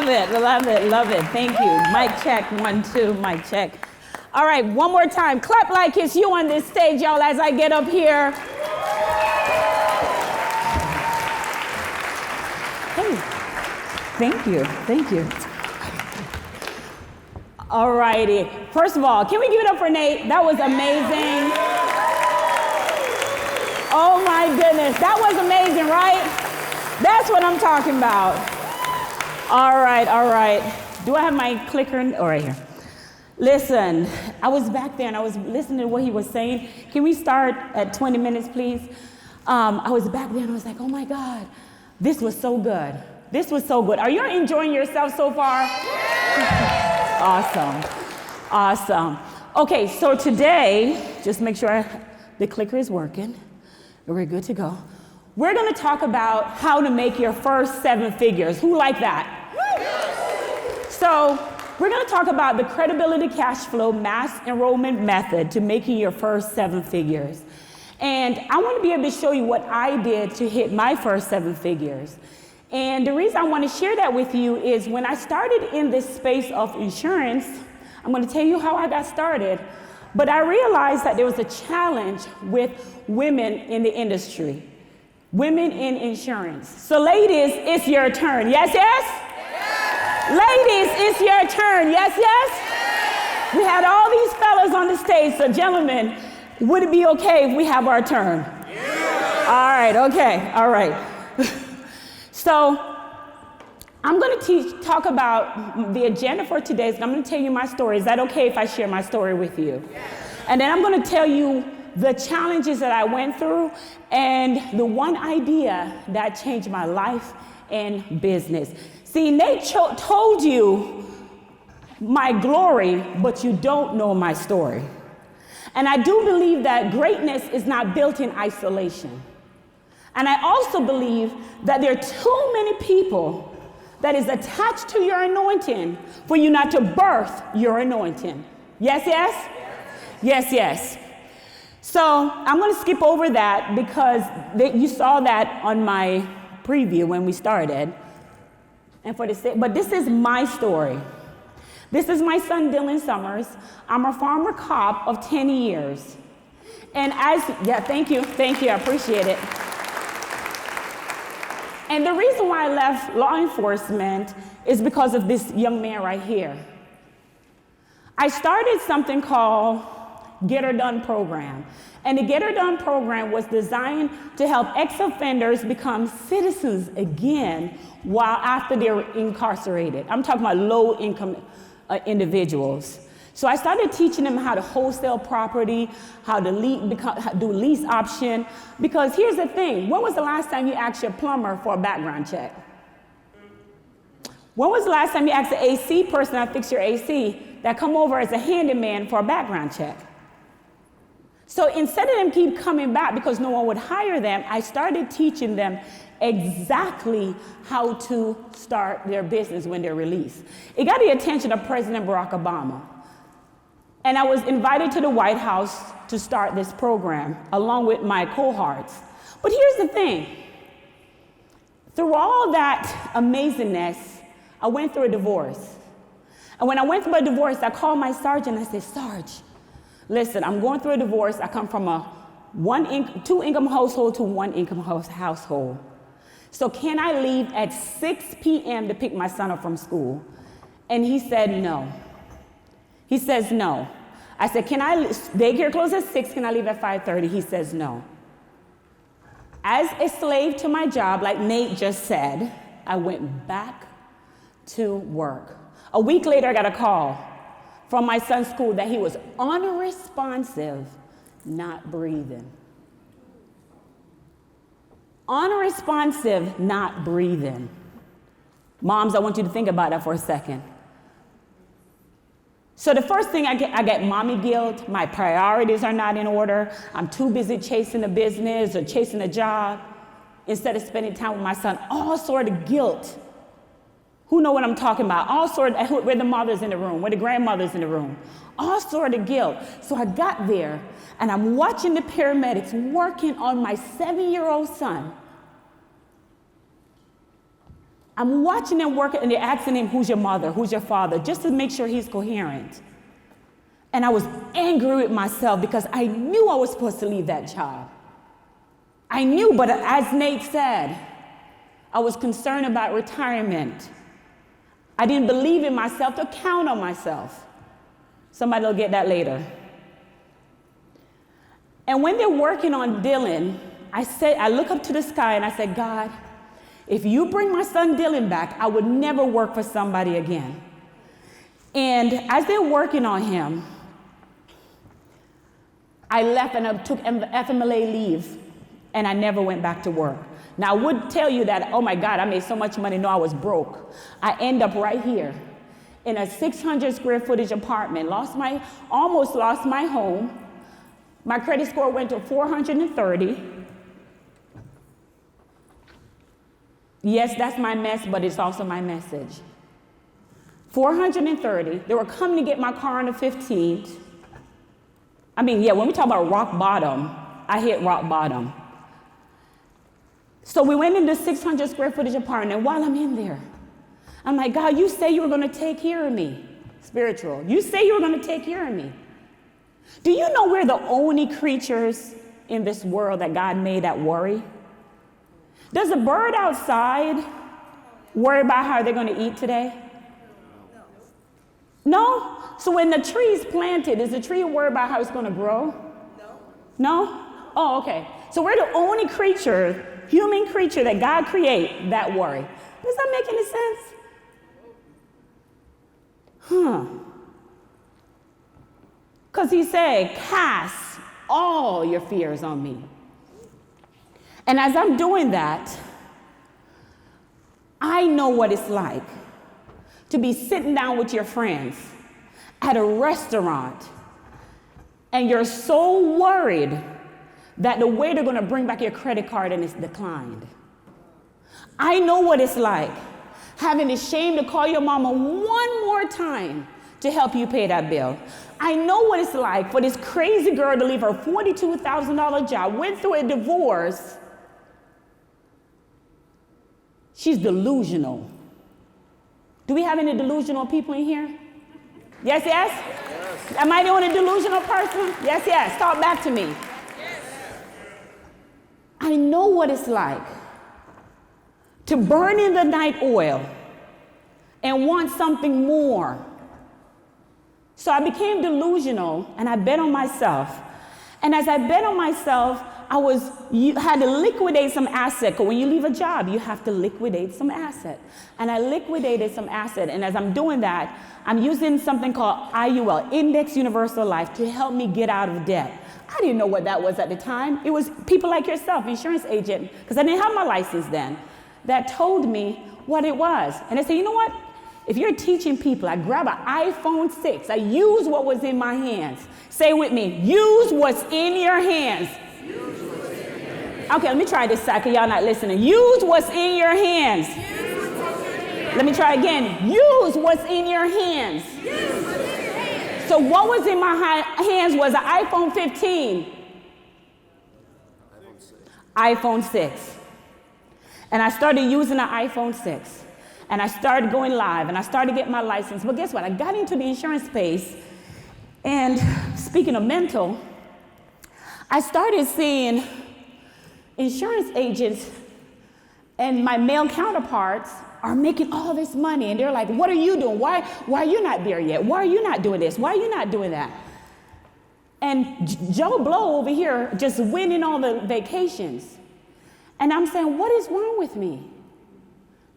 Love it, love it, love it. Thank you. Mic check, 1, 2, mic check. All right, one more time. Clap like it's you on this stage, y'all, as I get up here. Hey, thank you, thank you. All righty. First of all, can we give it up for Nate? That was amazing. Oh my goodness, that was amazing, right? That's what I'm talking about. All right, all right. Do I have my clicker? Oh, right here. Listen, I was back there and I was listening to what he was saying. Can we start at 20 minutes, please? I was back there and I was like, oh my God, this was so good. This was so good. Are you enjoying yourself so far? Awesome, awesome. Okay, so today, just make sure the clicker is working. We're good to go. We're gonna talk about how to make your first 7 figures. Who like that? So we're gonna talk about the credibility cash flow mass enrollment method to making your first 7 figures. And I wanna be able to show you what I did to hit my first 7 figures. And the reason I wanna share that with you is when I started in this space of insurance, I'm gonna tell you how I got started, but I realized that there was a challenge with women in the industry, women in insurance. So ladies, it's your turn. Yes, yes? Yes. Ladies, it's your turn. Yes, yes? Yes. We had all these fellas on the stage, so gentlemen, would it be okay if we have our turn? Yeah. All right, okay, all right. So I'm going to talk about the agenda for today. I'm going to tell you my story. Is that okay if I share my story with you? Yes. And then I'm going to tell you the challenges that I went through and the one idea that changed my life and business. See, Nate told you my glory, but you don't know my story. And I do believe that greatness is not built in isolation. And I also believe that there are too many people that is attached to your anointing for you not to birth your anointing. Yes, yes? Yes, yes. So I'm going to skip over that because you saw that on my preview when we started. But this is my story. This is my son, Dylan Summers. I'm a former cop of 10 years. And thank you, I appreciate it. And the reason why I left law enforcement is because of this young man right here. I started something called Get Her Done program. And the Get Her Done program was designed to help ex-offenders become citizens again while after they're incarcerated. I'm talking about low-income individuals. So I started teaching them how to wholesale property, how to do lease option, because here's the thing. When was the last time you asked your plumber for a background check? When was the last time you asked the AC person that fix your AC that come over as a handyman for a background check? So instead of them keep coming back because no one would hire them, I started teaching them exactly how to start their business when they're released. It got the attention of President Barack Obama. And I was invited to the White House to start this program, along with my cohorts. But here's the thing. Through all that amazingness, I went through a divorce. And when I went through a divorce, I called my sergeant and I said, Sarge, listen, I'm going through a divorce. I come from a 2-income household to 1-income household. So can I leave at 6 p.m. to pick my son up from school? And he said no. He says no. I said, daycare closes at 6, can I leave at 5:30? He says no. As a slave to my job, like Nate just said, I went back to work. A week later, I got a call from my son's school that he was unresponsive, not breathing. Unresponsive, not breathing. Moms, I want you to think about that for a second. So the first thing I get mommy guilt. My priorities are not in order. I'm too busy chasing a business or chasing a job instead of spending time with my son. All sort of guilt. Who know what I'm talking about? All sort of, where the mothers in the room, where the grandmothers in the room. All sort of guilt. So I got there and I'm watching the paramedics working on my 7-year-old son. I'm watching them work, and they're asking him, who's your mother, who's your father, just to make sure he's coherent. And I was angry with myself because I knew I was supposed to leave that job. I knew, but as Nate said, I was concerned about retirement. I didn't believe in myself to count on myself. Somebody will get that later. And when they're working on Dylan, I look up to the sky and I said, God, if you bring my son Dylan back, I would never work for somebody again. And as they're working on him, I left and I took FMLA leave, and I never went back to work. Now, I would tell you that, oh my God, I made so much money, no, I was broke. I end up right here in a 600 square footage apartment, almost lost my home. My credit score went to 430. Yes, that's my mess, but it's also my message. 430. They were coming to get my car on the 15th. I mean, yeah, when we talk about rock bottom, I hit rock bottom. So we went into 600 square footage apartment, and while I'm in there, I'm like, God, you say you were going to take care of me. Spiritual. You say you were going to take care of me. Do you know we're the only creatures in this world that God made that worry? Does a bird outside worry about how they're going to eat today? No? So when the tree is planted, is the tree worried about how it's going to grow? No? Oh, okay. So we're the only creature, human creature that God created that worry. Does that make any sense? Because he said, cast all your fears on me. And as I'm doing that, I know what it's like to be sitting down with your friends at a restaurant, and you're so worried that the waiter going to bring back your credit card and it's declined. I know what it's like having the shame to call your mama one more time to help you pay that bill. I know what it's like for this crazy girl to leave her $42,000 job, went through a divorce. She's delusional. Do we have any delusional people in here? Yes, yes? Yes. Am I the only delusional person? Yes, yes. Talk back to me. Yes. I know what it's like to burn in the night oil and want something more. So I became delusional, and I bet on myself. And as I bet on myself, you had to liquidate some asset. Because when you leave a job, you have to liquidate some asset. And I liquidated some asset. And as I'm doing that, I'm using something called IUL, Index Universal Life, to help me get out of debt. I didn't know what that was at the time. It was people like yourself, insurance agent, because I didn't have my license then, that told me what it was. And I said, you know what? If you're teaching people, I grab an iPhone 6. I use what was in my hands. Say with me, use what's in your hands. Okay, let me try this side because y'all not listening. Use what's in your hands. Let me try again. Use what's in your hands. So what was in my hands was an iPhone 15. iPhone 6. And I started using an iPhone 6. And I started going live, and I started getting my license. But guess what? I got into the insurance space, and speaking of mental, I started seeing insurance agents and my male counterparts are making all this money, and they're like, what are you doing? Why are you not there yet? Why are you not doing this? Why are you not doing that? And Joe Blow over here just winning all the vacations. And I'm saying, what is wrong with me?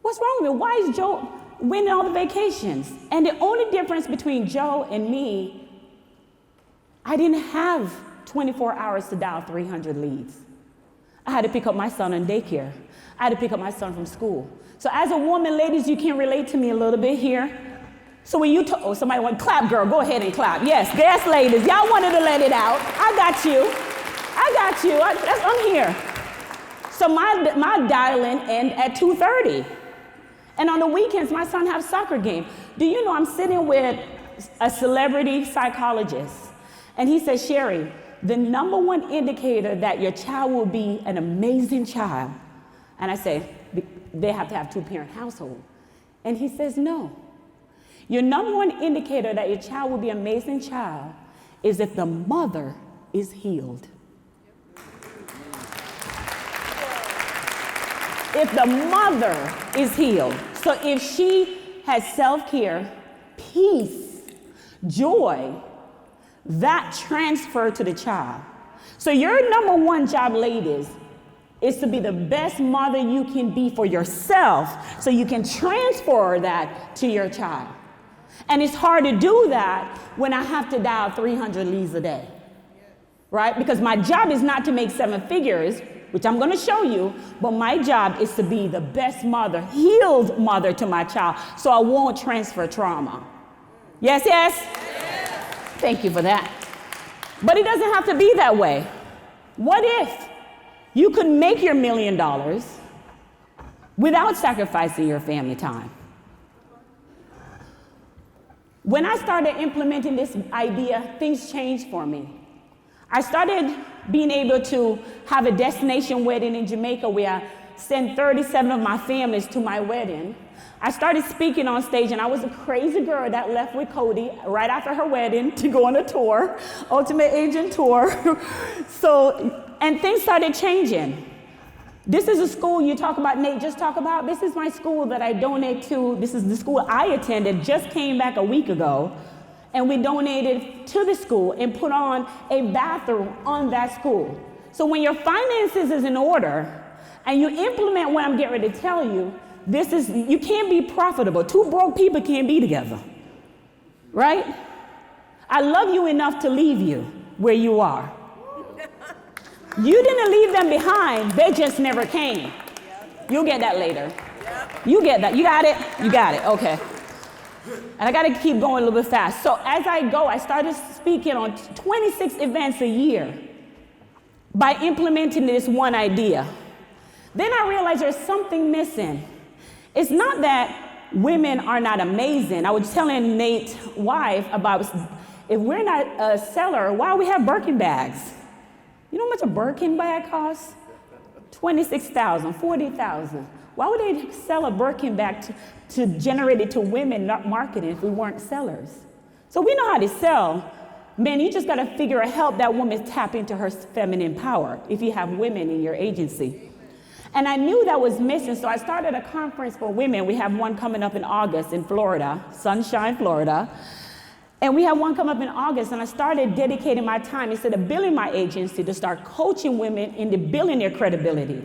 What's wrong with me? Why is Joe winning all the vacations? And the only difference between Joe and me, I didn't have 24 hours to dial 300 leads. I had to pick up my son in daycare. I had to pick up my son from school. So as a woman, ladies, you can relate to me a little bit here. So when you somebody want clap, girl, go ahead and clap. Yes, ladies, y'all wanted to let it out. I got you. I'm here. So my dial-in end at 2:30. And on the weekends, my son has soccer game. Do you know I'm sitting with a celebrity psychologist, and he says, Sherry, the number one indicator that your child will be an amazing child. And I say, they have to have two-parent household. And he says, no. Your number one indicator that your child will be an amazing child is if the mother is healed. If the mother is healed. So if she has self-care, peace, joy, that transfer to the child. So your number one job, ladies, is to be the best mother you can be for yourself so you can transfer that to your child. And it's hard to do that when I have to dial 300 leads a day, right? Because my job is not to make 7 figures, which I'm going to show you, but my job is to be the best mother, healed mother to my child, so I won't transfer trauma. Yes, yes? Thank you for that. But it doesn't have to be that way. What if you could make your $1 million without sacrificing your family time? When I started implementing this idea, things changed for me. I started being able to have a destination wedding in Jamaica where I sent 37 of my families to my wedding. I started speaking on stage, and I was a crazy girl that left with Cody right after her wedding to go on a tour, Ultimate Agent Tour. And things started changing. This is a school you talk about, Nate just talked about. This is my school that I donate to. This is the school I attended, just came back a week ago. And we donated to the school and put on a bathroom on that school. So when your finances is in order and you implement what I'm getting ready to tell you, you can't be profitable. 2 broke people can't be together, right? I love you enough to leave you where you are. You didn't leave them behind, they just never came. You'll get that later. You get that, you got it? You got it, okay. And I gotta keep going a little bit fast. So as I go, I started speaking on 26 events a year by implementing this one idea. Then I realized there's something missing. It's not that women are not amazing. I was telling Nate's wife about if we're not a seller, why do we have Birkin bags? You know how much a Birkin bag costs? $26,000, $40,000. Why would they sell a Birkin bag to generate it to women, not marketing, if we weren't sellers? So we know how to sell. Man, you just got to figure out help that woman tap into her feminine power if you have women in your agency. And I knew that was missing, so I started a conference for women. We have one coming up in August in Florida, Sunshine, Florida. And we have one come up in August, and I started dedicating my time, instead of building my agency, to start coaching women into building their credibility.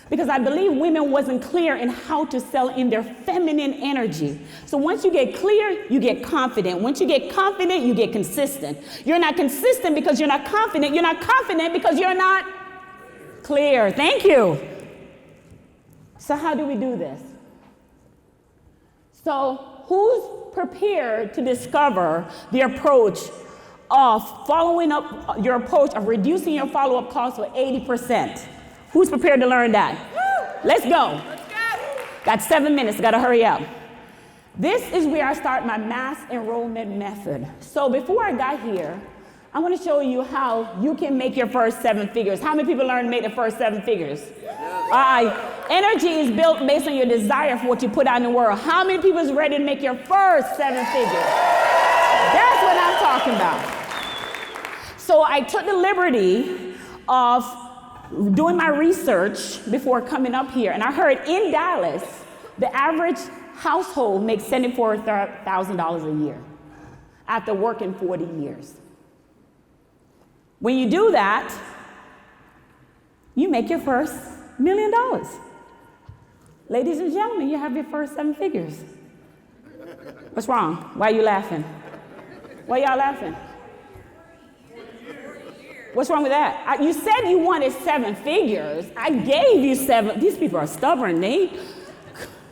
Because I believe women wasn't clear in how to sell in their feminine energy. So once you get clear, you get confident. Once you get confident, you get consistent. You're not consistent because you're not confident. You're not confident because you're not clear. Thank you. So how do we do this? So who's prepared to discover the approach of following up, your approach of reducing your follow-up costs for 80%? Who's prepared to learn that? Woo! Let's go. Got 7 minutes, gotta hurry up. This is where I start my mass enrollment method. So before I got here, I wanna show you how you can make your first 7 figures. How many people learned to make the first 7 figures? Energy is built based on your desire for what you put out in the world. How many people is ready to make your first 7 figures? That's what I'm talking about. So I took the liberty of doing my research before coming up here, and I heard in Dallas, the average household makes $74,000 a year after working 40 years. When you do that, you make your first $1 million. Ladies and gentlemen, you have your first 7 figures. What's wrong? Why are you laughing? Why y'all laughing? What's wrong with that? You said you wanted 7 figures. I gave you 7. These people are stubborn, Nate.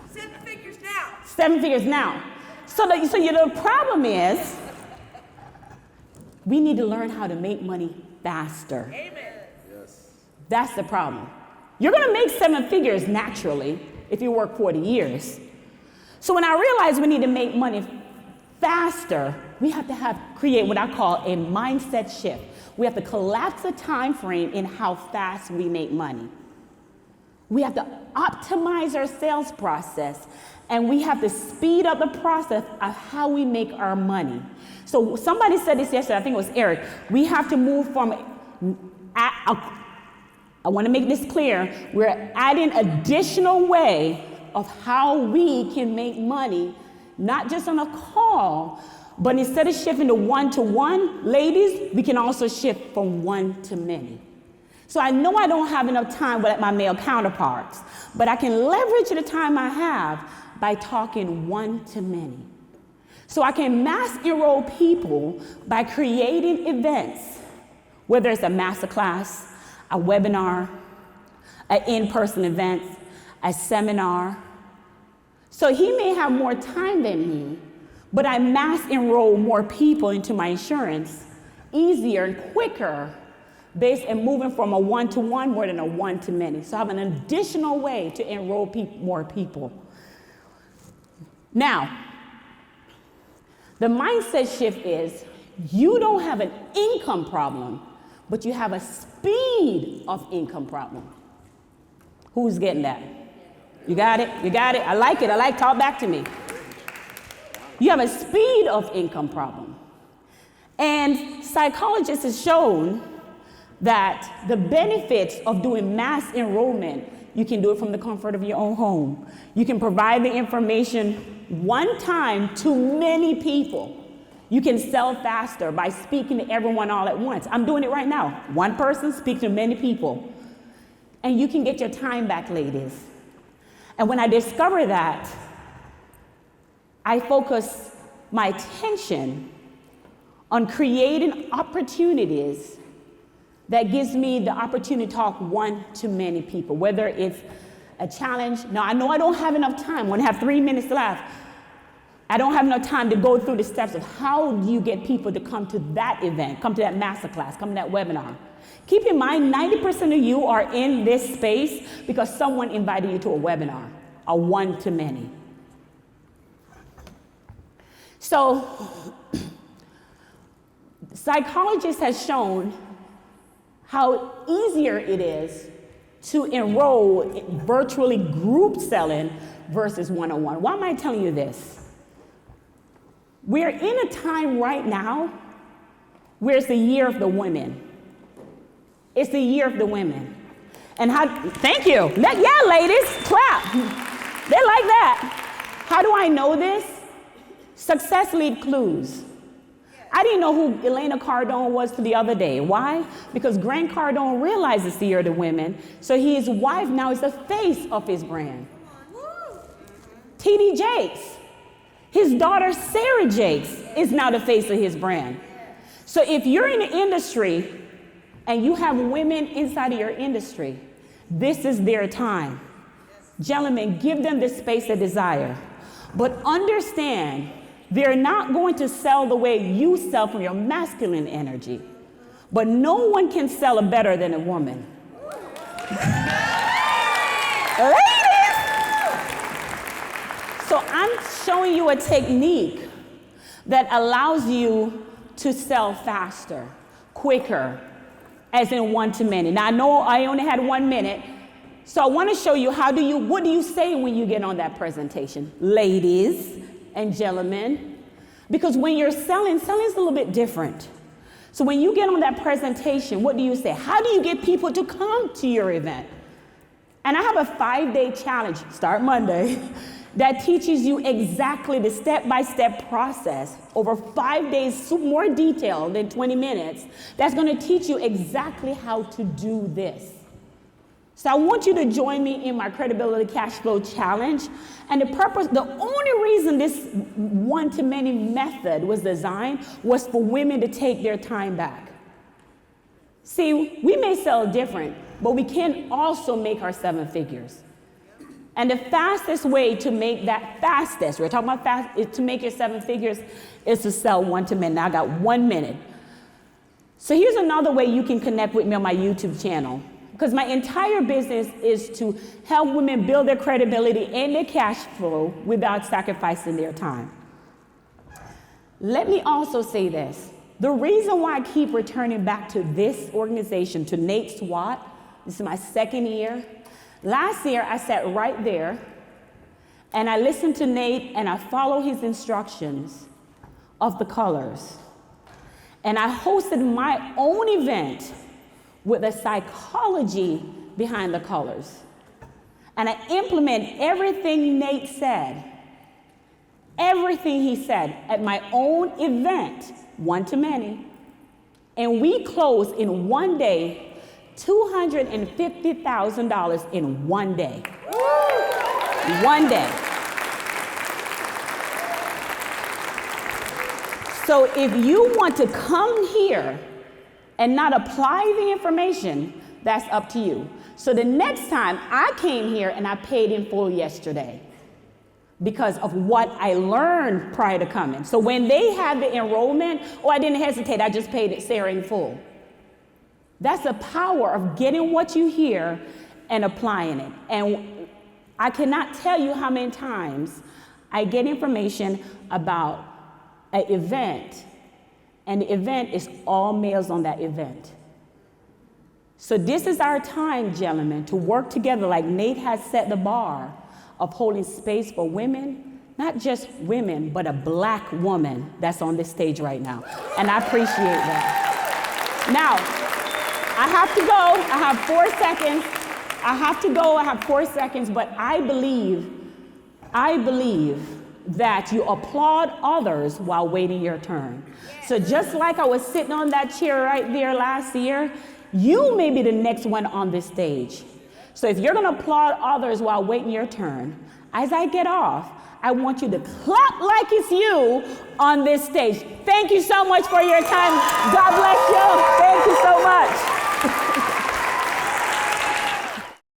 7 figures now. 7 figures now. So the problem is, we need to learn how to make money faster. Amen. Yes. That's the problem. You're gonna make 7 figures naturally if you work 40 years. So when I realized we need to make money faster, we have to create what I call a mindset shift. We have to collapse the time frame in how fast we make money. We have to optimize our sales process, and we have to speed up the process of how we make our money. So somebody said this yesterday, I think it was Eric. We have to move from, I want to make this clear, we're adding additional way of how we can make money, not just on a call, but instead of shifting to one-to-one, ladies, we can also shift from one to many. So I know I don't have enough time with my male counterparts, but I can leverage the time I have by talking one to many. So I can mass enroll people by creating events, whether it's a masterclass, a webinar, an in-person event, a seminar. So he may have more time than me, but I mass enroll more people into my insurance easier and quicker based on moving from a one-to-one more than a one-to-many. So I have an additional way to enroll more people. Now, the mindset shift is you don't have an income problem, but you have a speed of income problem. Who's getting that? You got it? You got it? I like it. Talk back to me. You have a speed of income problem. And psychologists have shown that the benefits of doing mass enrollment, you can do it from the comfort of your own home. You can provide the information one time to many people. You can sell faster by speaking to everyone all at once. I'm doing it right now. One person speaks to many people. And you can get your time back, ladies. And when I discover that, I focus my attention on creating opportunities that gives me the opportunity to talk one to many people, whether it's a challenge. Now, I know I don't have enough time. When I have 3 minutes left, I don't have enough time to go through the steps of how do you get people to come to that event, come to that masterclass, come to that webinar. Keep in mind, 90% of you are in this space because someone invited you to a webinar, a one-to-many. So, psychologists have shown how easier it is to enroll in virtually group selling versus one-on-one. Why am I telling you this? We're in a time right now where it's the year of the women. It's the year of the women. And thank you. Yeah, ladies, clap. They like that. How do I know this? Success lead clues. I didn't know who Elena Cardone was till the other day. Why? Because Grant Cardone realized it's the year of the women, so his wife now is the face of his brand. T.D. Jakes, his daughter Sarah Jakes is now the face of his brand. So if you're in the industry and you have women inside of your industry, this is their time. Gentlemen, give them the space they desire. But understand, they're not going to sell the way you sell from your masculine energy. But no one can sell it better than a woman. Ladies! So I'm showing you a technique that allows you to sell faster, quicker, as in one-to-many. Now I know I only had 1 minute, so I want to show you what do you say when you get on that presentation, ladies and gentlemen, because when you're selling is a little bit different. So when you get on that presentation, what do you say? How do you get people to come to your event? And I have a 5-day challenge, start Monday, that teaches you exactly the step-by-step process over 5 days, more detailed than 20 minutes, that's going to teach you exactly how to do this. So I want you to join me in my credibility cash flow challenge. And the only reason this one-to-many method was designed was for women to take their time back. See, we may sell different, but we can also make our 7 figures. And the fastest way to make that we're talking about to make your 7 figures, is to sell one-to-many. Now I got 1 minute. So here's another way you can connect with me on my YouTube channel. Because my entire business is to help women build their credibility and their cash flow without sacrificing their time. Let me also say this. The reason why I keep returning back to this organization, to Nate Swat, this is my 2nd year, Last year, I sat right there and I listened to Nate and I followed his instructions of the colors. And I hosted my own event with the psychology behind the colors. And I implement everything Nate said, everything he said at my own event, one to many. And we closed in one day $250,000 in one day. One day. So if you want to come here and not apply the information, that's up to you. So the next time I came here and I paid in full yesterday because of what I learned prior to coming. So when they had the enrollment, I didn't hesitate, I just paid it Sarah in full. That's the power of getting what you hear and applying it. And I cannot tell you how many times I get information about an event, and the event is all males on that event. So this is our time, gentlemen, to work together like Nate has set the bar of holding space for women, not just women, but a black woman that's on this stage right now. And I appreciate that. Now, I have to go. I have 4 seconds. I have to go. I have 4 seconds, but I believe that you applaud others while waiting your turn. So just like I was sitting on that chair right there last year, you may be the next one on this stage. So if you're gonna applaud others while waiting your turn, as I get off, I want you to clap like it's you on this stage. Thank you so much for your time. God bless you. Thank you so much.